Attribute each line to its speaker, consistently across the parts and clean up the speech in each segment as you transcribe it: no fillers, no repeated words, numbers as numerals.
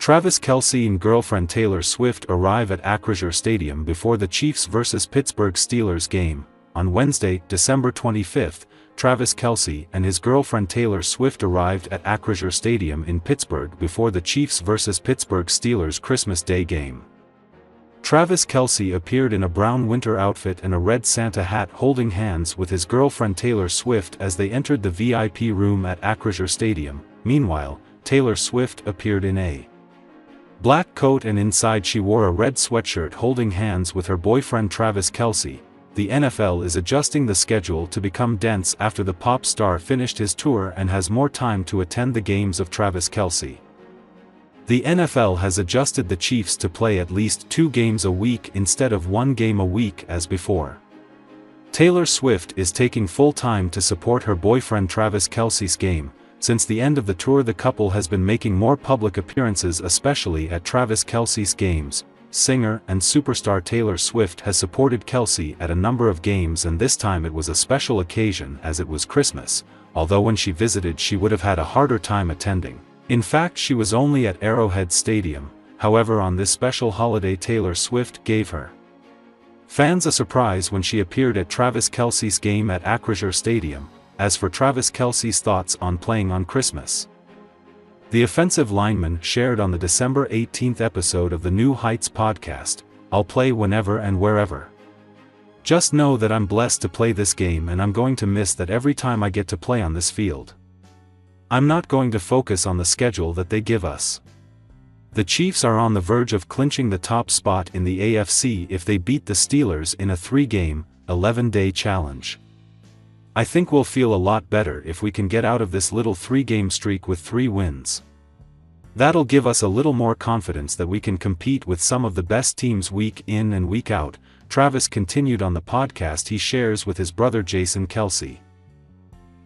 Speaker 1: Travis Kelce and girlfriend Taylor Swift arrive at Acrisure Stadium before the Chiefs vs. Pittsburgh Steelers game. On Wednesday, December 25, Travis Kelce and his girlfriend Taylor Swift arrived at Acrisure Stadium in Pittsburgh before the Chiefs vs. Pittsburgh Steelers Christmas Day game. Travis Kelce appeared in a brown winter outfit and a red Santa hat, holding hands with his girlfriend Taylor Swift as they entered the VIP room at Acrisure Stadium. Meanwhile, Taylor Swift appeared in a black coat and inside she wore a red sweatshirt, holding hands with her boyfriend Travis Kelce. The NFL is adjusting the schedule to become dense after the pop star finished his tour and has more time to attend the games of Travis Kelce. The NFL has adjusted the Chiefs to play at least 2 games a week instead of 1 game a week as before. Taylor Swift is taking full time to support her boyfriend Travis Kelce's game. Since the end of the tour, the couple has been making more public appearances, especially at Travis Kelce's games. Singer and superstar Taylor Swift has supported Kelce at a number of games, and this time it was a special occasion as it was Christmas, although when she visited she would have had a harder time attending. In fact, she was only at Arrowhead Stadium. However, on this special holiday Taylor Swift gave her fans a surprise when she appeared at Travis Kelce's game at Acrisure Stadium. As for Travis Kelce's thoughts on playing on Christmas, the offensive lineman shared on the December 18 episode of the New Heights podcast, "I'll play whenever and wherever. Just know that I'm blessed to play this game, and I'm going to miss that every time I get to play on this field. I'm not going to focus on the schedule that they give us. The Chiefs are on the verge of clinching the top spot in the AFC if they beat the Steelers in a 3-game, 11-day challenge. I think we'll feel a lot better if we can get out of this little 3-game streak with 3 wins. That'll give us a little more confidence that we can compete with some of the best teams week in and week out," Travis continued on the podcast he shares with his brother Jason Kelce.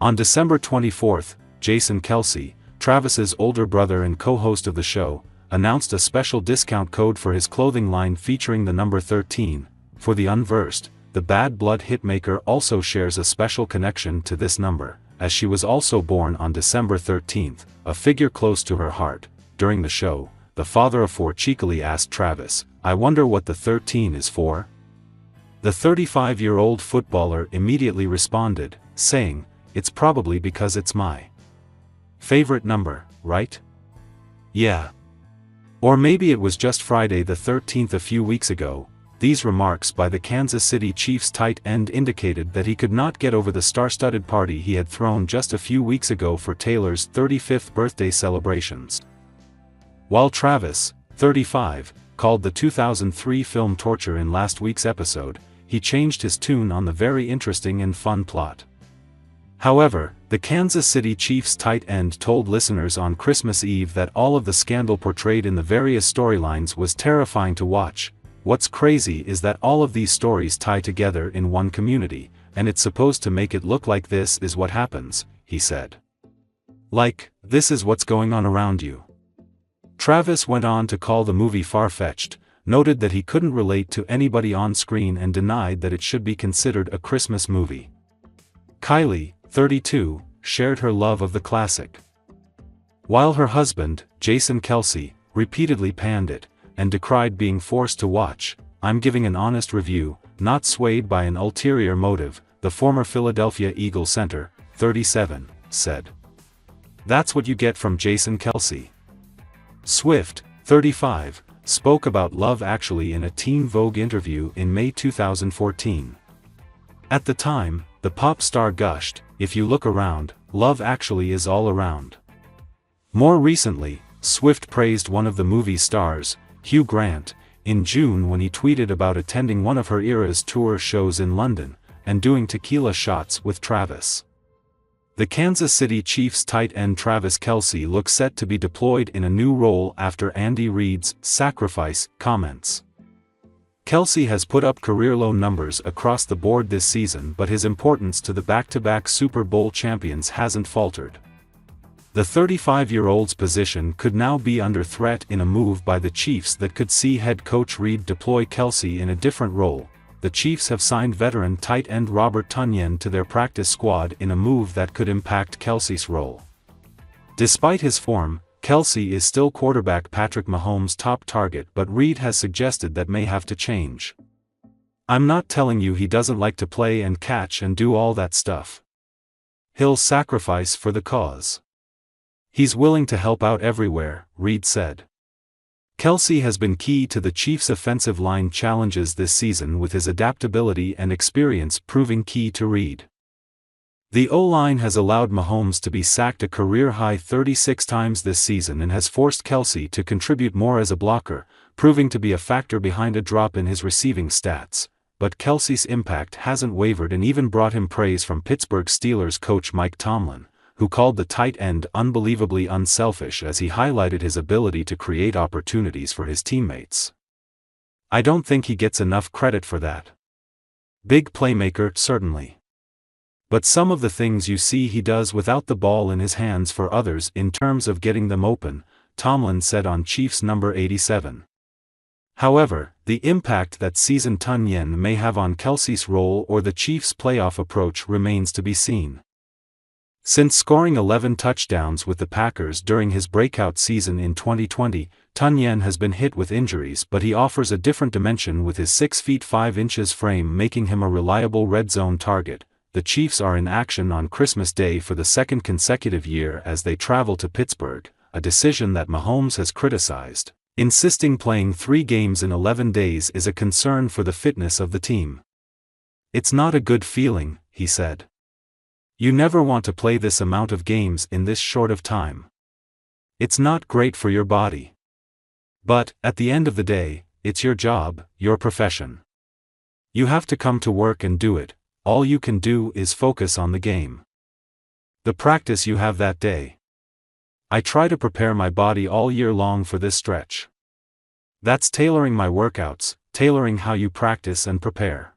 Speaker 1: On December 24, Jason Kelce, Travis's older brother and co-host of the show, announced a special discount code for his clothing line featuring the number 13. For the unversed, the Bad Blood hitmaker also shares a special connection to this number, as she was also born on December 13, a figure close to her heart. During the show, the father of 4 cheekily asked Travis, "I wonder what the 13 is for?" The 35-year-old footballer immediately responded, saying, "It's probably because it's my favorite number, right? Yeah. Or maybe it was just Friday the 13th a few weeks ago." These remarks by the Kansas City Chiefs tight end indicated that he could not get over the star-studded party he had thrown just a few weeks ago for Taylor's 35th birthday celebrations. While Travis, 35, called the 2003 film Torture in last week's episode, he changed his tune on the very interesting and fun plot. However, the Kansas City Chiefs tight end told listeners on Christmas Eve that all of the scandal portrayed in the various storylines was terrifying to watch. "What's crazy is that all of these stories tie together in one community, and it's supposed to make it look like this is what happens," he said. "Like, this is what's going on around you." Travis went on to call the movie far-fetched, noted that he couldn't relate to anybody on screen, and denied that it should be considered a Christmas movie. Kylie, 32, shared her love of the classic, while her husband, Jason Kelce, repeatedly panned it, and decried being forced to watch. "I'm giving an honest review, not swayed by an ulterior motive," the former Philadelphia Eagles center, 37, said. That's what you get from Jason Kelce. Swift, 35, spoke about Love Actually in a Teen Vogue interview in May 2014. At the time, the pop star gushed, "If you look around, love actually is all around." More recently, Swift praised one of the movie's stars, Hugh Grant, in June when he tweeted about attending one of her era's tour shows in London, and doing tequila shots with Travis. The Kansas City Chiefs tight end Travis Kelce looks set to be deployed in a new role after Andy Reid's "sacrifice" comments. Kelce has put up career-low numbers across the board this season, but his importance to the back-to-back Super Bowl champions hasn't faltered. The 35-year-old's position could now be under threat in a move by the Chiefs that could see head coach Reid deploy Kelce in a different role. The Chiefs have signed veteran tight end Robert Tonyan to their practice squad in a move that could impact Kelce's role. Despite his form, Kelce is still quarterback Patrick Mahomes' top target, but Reid has suggested that may have to change. I'm not telling you he doesn't like to play and catch and do all that stuff. He'll sacrifice for the cause. He's willing to help out everywhere, Reid said. Kelce has been key to the Chiefs' offensive line challenges this season, with his adaptability and experience proving key to Reid. The O-line has allowed Mahomes to be sacked a career-high 36 times this season and has forced Kelce to contribute more as a blocker, proving to be a factor behind a drop in his receiving stats. But Kelce's impact hasn't wavered and even brought him praise from Pittsburgh Steelers coach Mike Tomlin, who called the tight end unbelievably unselfish as he highlighted his ability to create opportunities for his teammates. I don't think he gets enough credit for that. Big playmaker, certainly. But some of the things you see he does without the ball in his hands for others in terms of getting them open, Tomlin said on Chiefs number 87. However, the impact that season Tonyan may have on Kelce's role or the Chiefs' playoff approach remains to be seen. Since scoring 11 touchdowns with the Packers during his breakout season in 2020, Tonyan has been hit with injuries, but he offers a different dimension with his 6 feet 5 inches frame, making him a reliable red zone target. The Chiefs are in action on Christmas Day for the second consecutive year as they travel to Pittsburgh, a decision that Mahomes has criticized, insisting playing 3 games in 11 days is a concern for the fitness of the team. It's not a good feeling, he said. You never want to play this amount of games in this short of time. It's not great for your body. But, at the end of the day, it's your job, your profession. You have to come to work and do it. All you can do is focus on the game. The practice you have that day. I try to prepare my body all year long for this stretch. That's tailoring my workouts, tailoring how you practice and prepare.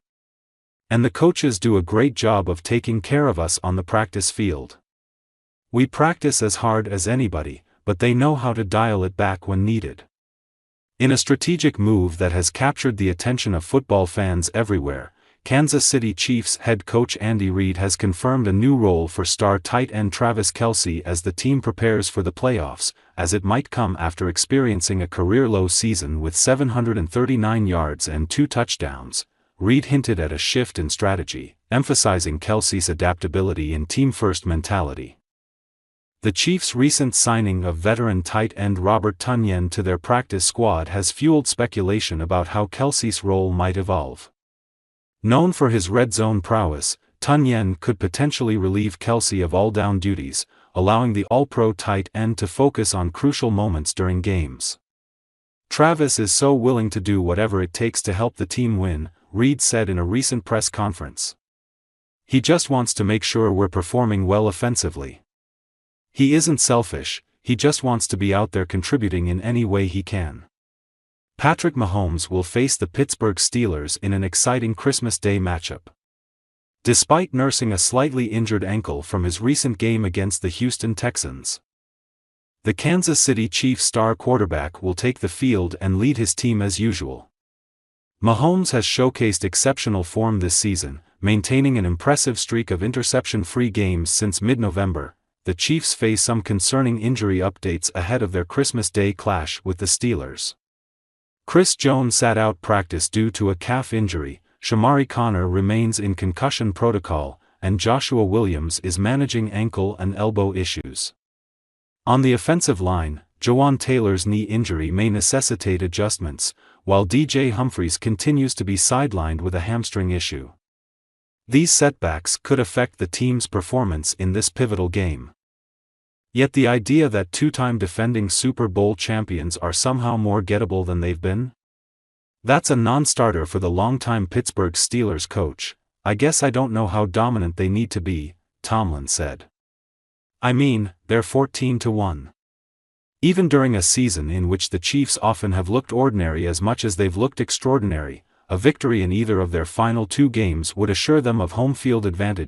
Speaker 1: And the coaches do a great job of taking care of us on the practice field. We practice as hard as anybody, but they know how to dial it back when needed. In a strategic move that has captured the attention of football fans everywhere, Kansas City Chiefs head coach Andy Reid has confirmed a new role for star tight end Travis Kelce as the team prepares for the playoffs, as it might come after experiencing a career-low season with 739 yards and 2 touchdowns. Reid hinted at a shift in strategy, emphasizing Kelce's adaptability and team-first mentality. The Chiefs' recent signing of veteran tight end Robert Tonyan to their practice squad has fueled speculation about how Kelce's role might evolve. Known for his red zone prowess, Tonyan could potentially relieve Kelce of all-down duties, allowing the all-pro tight end to focus on crucial moments during games. Travis is so willing to do whatever it takes to help the team win, Reid said in a recent press conference. He just wants to make sure we're performing well offensively. He isn't selfish, he just wants to be out there contributing in any way he can. Patrick Mahomes will face the Pittsburgh Steelers in an exciting Christmas Day matchup. Despite nursing a slightly injured ankle from his recent game against the Houston Texans, the Kansas City Chiefs star quarterback will take the field and lead his team as usual. Mahomes has showcased exceptional form this season, maintaining an impressive streak of interception-free games since mid-November. The Chiefs face some concerning injury updates ahead of their Christmas Day clash with the Steelers. Chris Jones sat out practice due to a calf injury, Shamari Connor remains in concussion protocol, and Joshua Williams is managing ankle and elbow issues. On the offensive line, Jawan Taylor's knee injury may necessitate adjustments, while DJ Humphries continues to be sidelined with a hamstring issue. These setbacks could affect the team's performance in this pivotal game. Yet the idea that two-time defending Super Bowl champions are somehow more gettable than they've been? That's a non-starter for the longtime Pittsburgh Steelers coach. I guess I don't know how dominant they need to be, Tomlin said. I mean, they're 14-1. Even during a season in which the Chiefs often have looked ordinary as much as they've looked extraordinary, a victory in either of their final 2 games would assure them of home field advantage.